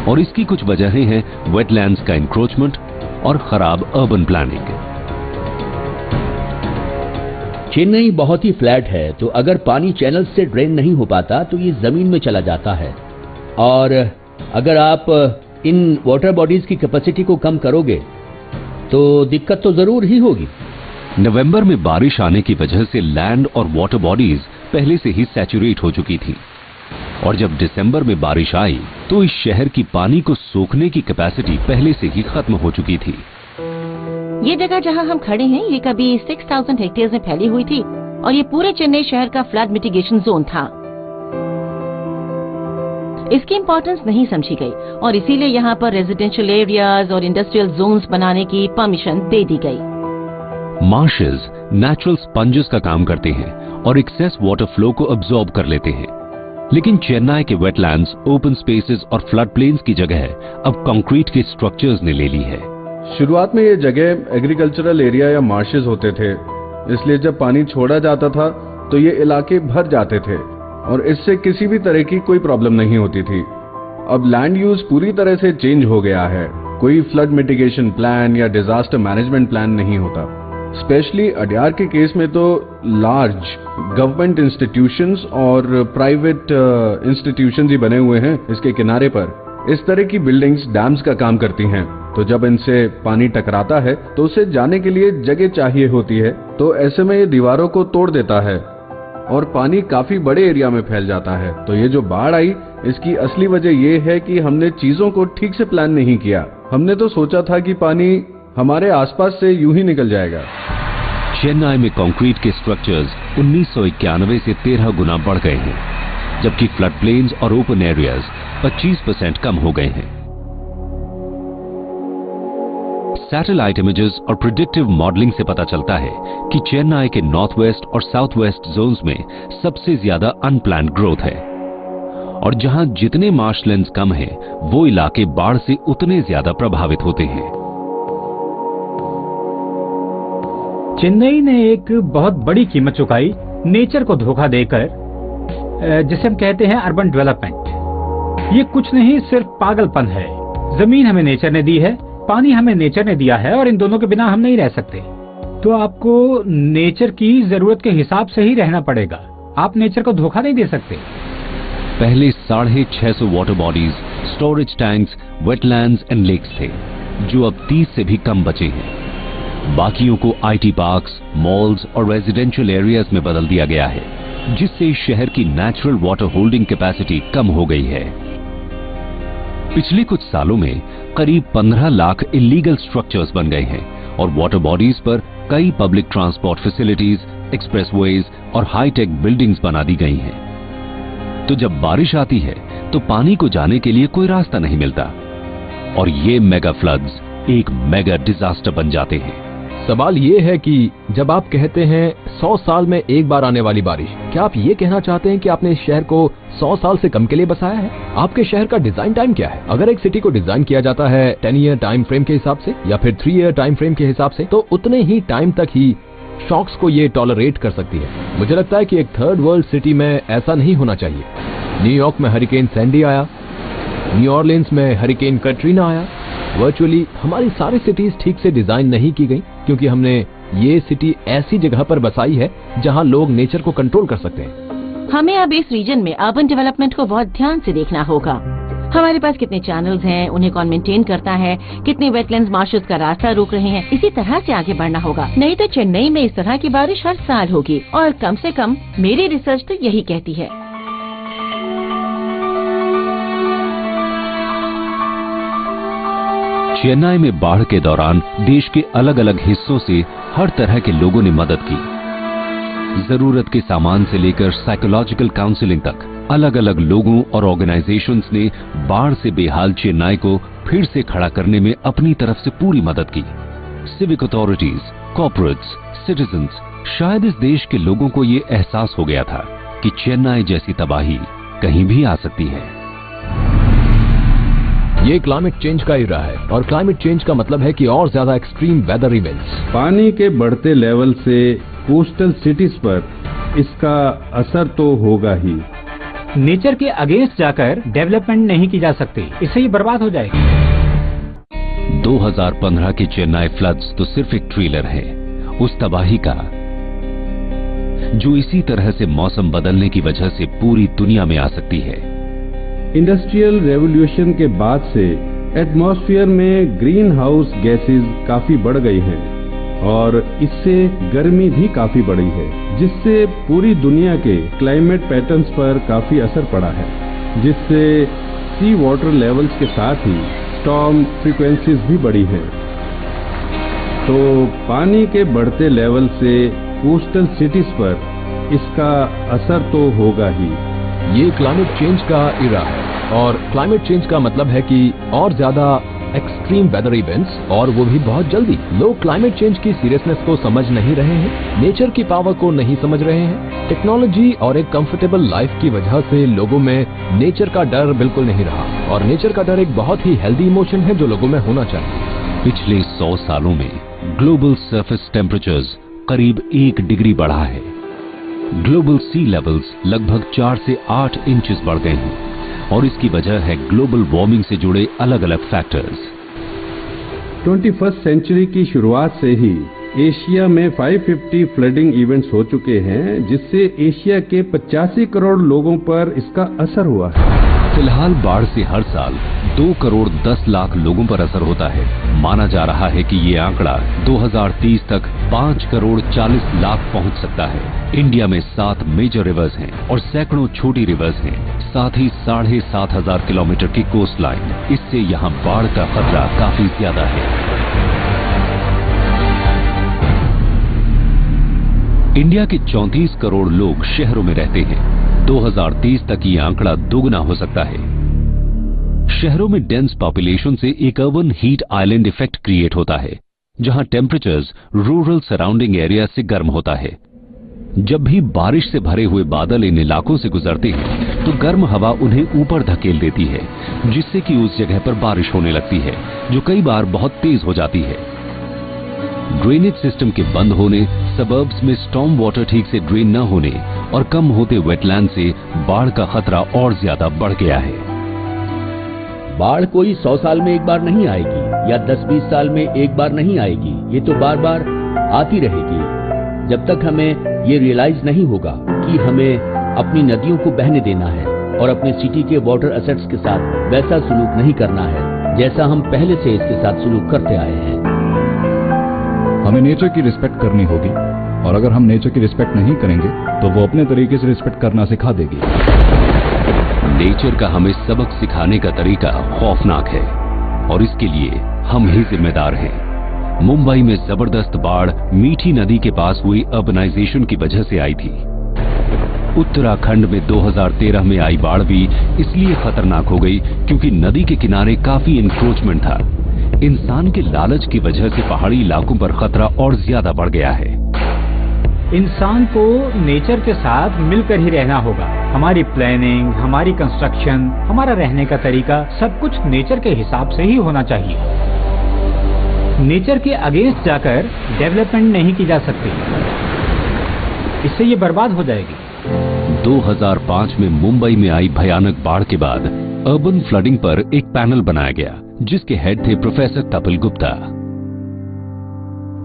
Speaker 1: और इसकी कुछ वजहें हैं वेटलैंड्स का इंक्रोचमेंट और खराब अर्बन प्लानिंग।
Speaker 11: चेन्नई बहुत ही फ्लैट है, तो अगर पानी चैनल से ड्रेन नहीं हो पाता तो ये जमीन में चला जाता है और अगर आप इन वाटर बॉडीज की कैपेसिटी को कम करोगे तो दिक्कत तो जरूर ही होगी।
Speaker 1: नवंबर में बारिश आने की वजह से लैंड और वाटर बॉडीज पहले से ही सैचुरेट हो चुकी थी और जब दिसंबर में बारिश आई तो इस शहर की पानी को सोखने की कैपेसिटी पहले से ही खत्म हो चुकी थी।
Speaker 5: ये जगह जहां हम खड़े हैं ये कभी 6000 हेक्टेयर में फैली हुई थी और ये पूरे चेन्नई शहर का फ्लड मिटिगेशन जोन था। इसकी इम्पोर्टेंस नहीं समझी गई और इसीलिए यहाँ पर रेजिडेंशियल एरियाज और इंडस्ट्रियल जोन्स बनाने की परमिशन दे दी गई।
Speaker 1: मार्शेस नेचुरल स्पंजेस का काम करते हैं और एक्सेस वाटर फ्लो को अब्सॉर्ब कर लेते हैं, लेकिन चेन्नई के वेटलैंड्स, ओपन स्पेसेस और फ्लड प्लेन्स की जगह अब कंक्रीट के स्ट्रक्चर्स ने ले ली है।
Speaker 12: शुरुआत में ये जगह एग्रीकल्चरल एरिया या मार्शेस होते थे, इसलिए जब पानी छोड़ा जाता था तो ये इलाके भर जाते थे और इससे किसी भी तरह की कोई प्रॉब्लम नहीं होती थी। अब लैंड यूज पूरी तरह से चेंज हो गया है। कोई फ्लड मिटिगेशन प्लान या डिजास्टर मैनेजमेंट प्लान नहीं होता। स्पेशली अड्यार के केस में तो लार्ज गवर्नमेंट इंस्टीट्यूशंस और प्राइवेट इंस्टीट्यूशंस ही बने हुए हैं इसके किनारे पर। इस तरह की बिल्डिंग्स डैम्स का काम करती हैं, तो जब इनसे पानी टकराता है तो उसे जाने के लिए जगह चाहिए होती है, तो ऐसे में ये दीवारों को तोड़ देता है और पानी काफी बड़े एरिया में फैल जाता है। तो ये जो बाढ़ आई, इसकी असली वजह ये है कि हमने चीजों को ठीक से प्लान नहीं किया। हमने तो सोचा था कि पानी हमारे आसपास से यूं ही निकल जाएगा।
Speaker 1: चेन्नई में कंक्रीट के स्ट्रक्चर्स 1991 से 13 गुना बढ़ गए हैं, जबकि फ्लड प्लेन्स और ओपन एरियाज 25% कम हो गए हैं। सैटेलाइट इमेजेस और प्रिडिक्टिव मॉडलिंग से पता चलता है कि चेन्नई के नॉर्थ वेस्ट और साउथ वेस्ट जोन्स में सबसे ज्यादा अनप्लान्ड ग्रोथ है, और जहां जितने मार्शलैंड्स कम हैं, वो इलाके बाढ़ से उतने ज्यादा प्रभावित होते हैं।
Speaker 7: चेन्नई ने एक बहुत बड़ी कीमत चुकाई नेचर को धोखा देकर, जिसे हम कहते हैं अर्बन डेवलपमेंट। ये कुछ नहीं, सिर्फ पागलपन है। जमीन हमें नेचर ने दी है, पानी हमें नेचर ने दिया है, और इन दोनों के बिना हम नहीं रह सकते। तो आपको नेचर की जरूरत के हिसाब से ही रहना पड़ेगा। आप नेचर को धोखा नहीं दे सकते।
Speaker 1: पहले 650 water bodies, storage tanks, wetlands and lakes थे, जो अब 30 से भी कम बचे हैं। बाकियों को आईटी पार्क्स, मॉल्स और रेजिडेंशियल एरियाज में बदल दिया गया है, जिससे इस शहर की नेचुरल वाटर होल्डिंग कैपेसिटी कम हो गई है। पिछले कुछ सालों में करीब 15 लाख इलीगल स्ट्रक्चर्स बन गए हैं, और वाटर बॉडीज पर कई पब्लिक ट्रांसपोर्ट फैसिलिटीज, एक्सप्रेसवेज और हाईटेक बिल्डिंग्स बना दी गई हैं। तो जब बारिश आती है तो पानी को जाने के लिए कोई रास्ता नहीं मिलता, और ये मेगा फ्लड्स एक मेगा डिजास्टर बन जाते हैं।
Speaker 3: सवाल ये है कि जब आप कहते हैं 100 साल में एक बार आने वाली बारिश, क्या आप ये कहना चाहते हैं कि आपने इस शहर को 100 साल से कम के लिए बसाया है? आपके शहर का डिजाइन टाइम क्या है? अगर एक सिटी को डिजाइन किया जाता है 10 ईयर टाइम फ्रेम के हिसाब से या फिर 3 ईयर टाइम फ्रेम के हिसाब से, तो उतने ही टाइम तक ही शॉक्स को ये टॉलरेट कर सकती है। मुझे लगता है कि एक थर्ड वर्ल्ड सिटी में ऐसा नहीं होना चाहिए। न्यूयॉर्क में हरिकेन सैंडी आया, न्यू ऑरलिन्स में हरिकेन कैटरीना आया। वर्चुअली हमारी सारी सिटीज ठीक से डिजाइन नहीं की गई, क्योंकि हमने ये सिटी ऐसी जगह पर बसाई है जहां लोग नेचर को कंट्रोल कर सकते हैं।
Speaker 5: हमें अब इस रीजन में अर्बन डेवलपमेंट को बहुत ध्यान से देखना होगा। हमारे पास कितने चैनल्स हैं, उन्हें कौन मेंटेन करता है, कितने वेटलैंड्स मार्शल्स का रास्ता रोक रहे हैं, इसी तरह से आगे बढ़ना होगा। नहीं तो चेन्नई में इस तरह की बारिश हर साल होगी, और कम से कम मेरी रिसर्च तो यही कहती है।
Speaker 1: चेन्नई में बाढ़ के दौरान देश के अलग अलग हिस्सों से हर तरह के लोगों ने मदद की। जरूरत के सामान से लेकर साइकोलॉजिकल काउंसलिंग तक अलग अलग लोगों और ऑर्गेनाइजेशंस ने बाढ़ से बेहाल चेन्नई को फिर से खड़ा करने में अपनी तरफ से पूरी मदद की। सिविक अथॉरिटीज, कॉर्पोरेट्स, सिटीजन्स, शायद इस देश के लोगों को ये एहसास हो गया था कि चेन्नई जैसी तबाही कहीं भी आ सकती है।
Speaker 3: ये क्लाइमेट चेंज का इरा है, और क्लाइमेट चेंज का मतलब है कि और ज्यादा एक्सट्रीम वेदर इवेंट्स।
Speaker 4: पानी के बढ़ते लेवल से कोस्टल सिटीज पर इसका असर तो होगा ही।
Speaker 7: नेचर के अगेंस्ट जाकर डेवलपमेंट नहीं की जा सकती, इससे ही बर्बाद हो जाएगी।
Speaker 1: 2015 के चेन्नई फ्लड्स तो सिर्फ एक ट्रेलर है उस तबाही का, जो इसी तरह से मौसम बदलने की वजह से पूरी दुनिया में आ सकती है।
Speaker 4: इंडस्ट्रियल रेवोल्यूशन के बाद से एटमॉस्फेयर में ग्रीन हाउस गैसेस काफी बढ़ गई हैं, और इससे गर्मी भी काफी बढ़ी है, जिससे पूरी दुनिया के क्लाइमेट पैटर्न्स पर काफी असर पड़ा है, जिससे सी वाटर लेवल्स के साथ ही स्टॉर्म फ्रीक्वेंसीज भी बढ़ी हैं। तो पानी के बढ़ते लेवल से कोस्टल सिटीज पर इसका असर तो होगा ही।
Speaker 3: ये क्लाइमेट चेंज का इरा है, और क्लाइमेट चेंज का मतलब है कि और ज्यादा एक्सट्रीम वेदर इवेंट्स, और वो भी बहुत जल्दी। लोग क्लाइमेट चेंज की सीरियसनेस को समझ नहीं रहे हैं, नेचर की पावर को नहीं समझ रहे हैं। टेक्नोलॉजी और एक कंफर्टेबल लाइफ की वजह से लोगों में नेचर का डर बिल्कुल नहीं रहा, और नेचर का डर एक बहुत ही हेल्दी इमोशन है जो लोगों में होना चाहिए।
Speaker 1: पिछले 100 सालों में ग्लोबल सरफेस टेम्परेचर्स करीब 1 डिग्री बढ़ा है। ग्लोबल सी लेवल्स लगभग 4 से 8 इंचेस बढ़ गए हैं, और इसकी वजह है ग्लोबल वार्मिंग से जुड़े अलग अलग फैक्टर्स।
Speaker 4: 21st सेंचुरी की शुरुआत से ही एशिया में 550 फ्लडिंग इवेंट्स हो चुके हैं, जिससे एशिया के 85 करोड़ लोगों पर इसका असर हुआ है।
Speaker 1: फिलहाल बाढ़ से हर साल 2 करोड़ 10 लाख लोगों पर असर होता है। माना जा रहा है कि ये आंकड़ा 2030 तक 5 करोड़ 40 लाख पहुंच सकता है। इंडिया में 7 मेजर रिवर्स हैं और सैकड़ों छोटी रिवर्स हैं, साथ ही 7,500 किलोमीटर की कोस्ट लाइन। इससे यहाँ बाढ़ का खतरा काफी ज्यादा है। इंडिया के 34 करोड़ लोग शहरों में रहते हैं। 2030 तक ये आंकड़ा दोगुना हो सकता है। शहरों में डेंस पॉपुलेशन से एक urban heat island effect create होता है, जहां टेम्परेचर्स रूरल सराउंडिंग एरिया से गर्म होता है। जब भी बारिश से भरे हुए बादल इन इलाकों से गुजरते हैं, तो गर्म हवा उन्हें ऊपर धकेल देती है, जिससे कि उस जगह पर बारिश होने लगती है, जो कई बार बहुत तेज हो जाती है। ड्रेनेज सिस्टम के बंद होने, सबर्ब्स में स्टॉर्म वाटर ठीक से ड्रेन न होने और कम होते वेटलैंड से बाढ़ का खतरा और ज्यादा बढ़ गया है।
Speaker 11: बाढ़ कोई 100 साल में एक बार नहीं आएगी या 10-20 साल में एक बार नहीं आएगी, ये तो बार बार आती रहेगी। जब तक हमें ये रियलाइज नहीं होगा कि हमें अपनी नदियों को बहने देना है और अपने सिटी के वाटर एसेट्स के साथ वैसा सुलूक नहीं करना है जैसा हम पहले से इसके साथ सुलूक करते आए हैं।
Speaker 2: हमें नेचर की रिस्पेक्ट करनी होगी, और अगर हम नेचर की रिस्पेक्ट नहीं करेंगे तो वो अपने तरीके से रिस्पेक्ट करना सिखा देगी।
Speaker 1: नेचर का हमें सबक सिखाने का तरीका खौफनाक है और इसके लिए हम ही जिम्मेदार हैं। मुंबई में जबरदस्त बाढ़ मीठी नदी के पास हुई अर्बनाइजेशन की वजह से आई थी। उत्तराखंड में 2013 में आई बाढ़ भी इसलिए खतरनाक हो गई क्योंकि नदी के किनारे काफी इंक्रोचमेंट था। इंसान के लालच की वजह से पहाड़ी इलाकों पर खतरा और ज्यादा बढ़ गया है।
Speaker 7: इंसान को नेचर के साथ मिलकर ही रहना होगा। हमारी प्लानिंग, हमारी कंस्ट्रक्शन, हमारा रहने का तरीका, सब कुछ नेचर के हिसाब से ही होना चाहिए। नेचर के अगेंस्ट जाकर डेवलपमेंट नहीं की जा सकती, इससे ये बर्बाद हो जाएगी।
Speaker 1: 2005 में मुंबई में आई भयानक बाढ़ के बाद अर्बन फ्लडिंग पर एक पैनल बनाया गया, जिसके हेड थे प्रोफेसर कपिल गुप्ता।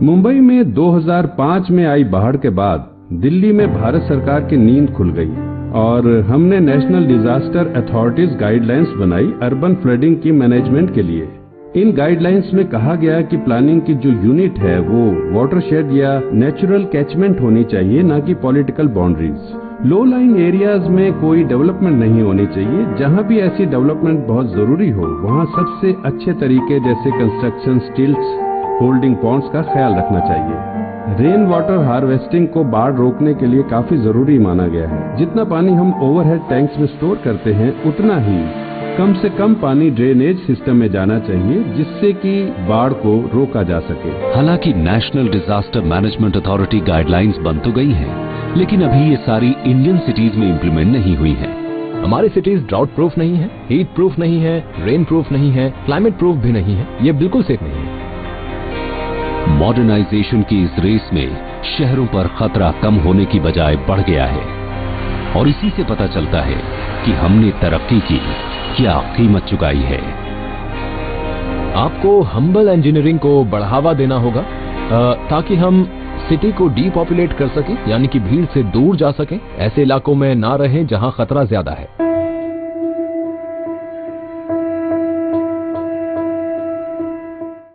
Speaker 4: मुंबई में 2005 में आई बाढ़ के बाद दिल्ली में भारत सरकार की नींद खुल गई और हमने नेशनल डिजास्टर अथॉरिटीज गाइडलाइंस बनाई अर्बन फ्लडिंग की मैनेजमेंट के लिए। इन गाइडलाइंस में कहा गया कि प्लानिंग की जो यूनिट है वो वाटरशेड या नेचुरल कैचमेंट होनी चाहिए, ना कि political boundaries. Low lying areas में कोई डेवलपमेंट नहीं होनी चाहिए। जहां भी ऐसी डेवलपमेंट बहुत जरूरी हो, वहां सबसे अच्छे तरीके जैसे कंस्ट्रक्शन, स्टिल्स, होल्डिंग पॉन्ड्स का ख्याल रखना चाहिए। रेन वाटर हार्वेस्टिंग को बाढ़ रोकने के लिए काफी जरूरी माना गया है। जितना पानी हम ओवरहेड टैंक्स में स्टोर करते हैं, उतना ही कम से कम पानी ड्रेनेज सिस्टम में जाना चाहिए, जिससे कि बाढ़ को रोका जा सके।
Speaker 1: हालांकि national disaster management authority guidelines बन तो गई हैं, लेकिन अभी ये सारी इंडियन सिटीज में इम्प्लीमेंट नहीं हुई हैं।
Speaker 3: हमारी सिटीज ड्राउट प्रूफ नहीं है, हीट प्रूफ नहीं है, रेन प्रूफ नहीं है, क्लाइमेट प्रूफ भी नहीं है। ये बिल्कुल सेफ नहीं है।
Speaker 1: मॉडर्नाइजेशन की इस रेस में शहरों पर खतरा कम होने की बजाय बढ़ गया है और इसी से पता चलता है कि हमने तरक्की की क्या कीमत चुकाई है।
Speaker 3: आपको हम्बल इंजीनियरिंग को बढ़ावा देना होगा ताकि हम सिटी को डीपॉपुलेट कर सकें, यानी कि भीड़ से दूर जा सकें, ऐसे इलाकों में ना रहें जहां खतरा ज्यादा है।